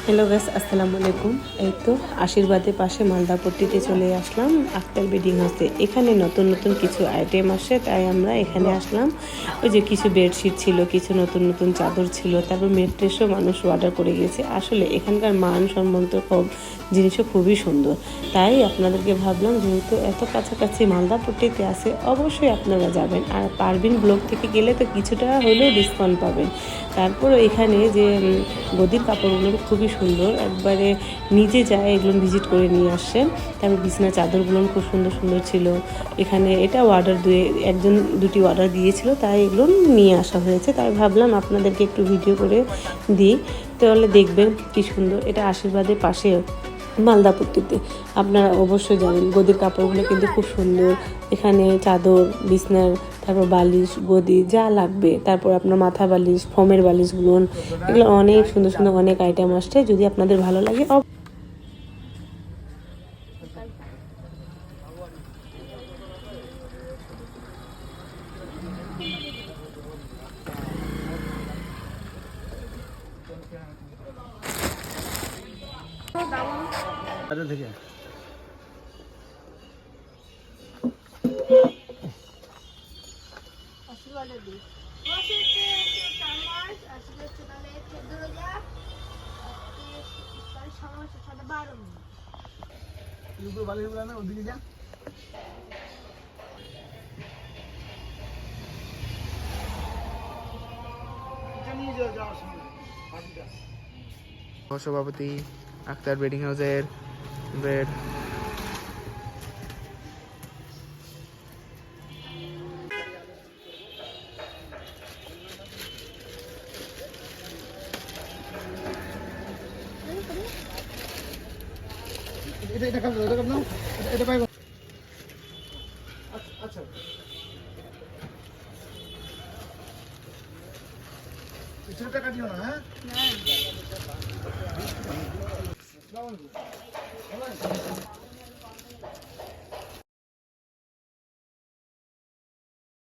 Hello guys, আসসালামু আলাইকুম। এই তো আশীর্বাদের পাশে মালদাপট্টিতে চলে আসলাম আক্তার বেডিং হাউসে। এখানে নতুন নতুন কিছু আইটেম আসে, তাই আমরা এখানে আসলাম। ওই যে কিছু বেডশিট ছিল, কিছু নতুন নতুন চাদর ছিল, তারপর মেট্রেসও মানুষ অর্ডার করে গিয়েছে। আসলে এখানকার মান সম্বন্ধ জিনিসও খুবই সুন্দর, তাই আপনাদেরকে ভাবলাম যেহেতু এত কাছাকাছি মালদাপট্টিতে আছে, অবশ্যই আপনারা যাবেন। আর পারভিন ব্লগ থেকে গেলে তো কিছুটা হলেও ডিসকাউন্ট পাবেন। তারপর এখানে যে গদির কাপড়গুলো খুবই সুন্দর, একবারে নিজে যায় এগুলো ভিজিট করে নিয়ে আসছেন। তারপর বিছানা চাদরগুলো খুব সুন্দর সুন্দর ছিল। এখানে এটা একজন দুটি অর্ডার দিয়েছিল, তাই এগুলো নিয়ে আসা হয়েছে। তাই ভাবলাম আপনাদেরকে একটু ভিডিও করে দিই, তাহলে দেখবেন কি সুন্দর। এটা আশীর্বাদের পাশে মালদাপট্টিতে, আপনারা অবশ্যই যাবেন। গদির কাপড়গুলো কিন্তু খুব সুন্দর। এখানে চাদর, বিছনার, তারপর বালিশ, গদি যা লাগবে, তারপর আপনার মাথা বালিশ, ফোমের বালিশগুলো, এগুলো অনেক সুন্দর সুন্দর অনেক আইটেম আসছে। যদি আপনাদের ভালো লাগে থেকে ওদিকে যা সভাপতি আক্তার বেডিং হাউসের বেড। এটা কাপ নাও, এটা পাইব। আচ্ছা কিছু টাকা দিও না। হ্যাঁ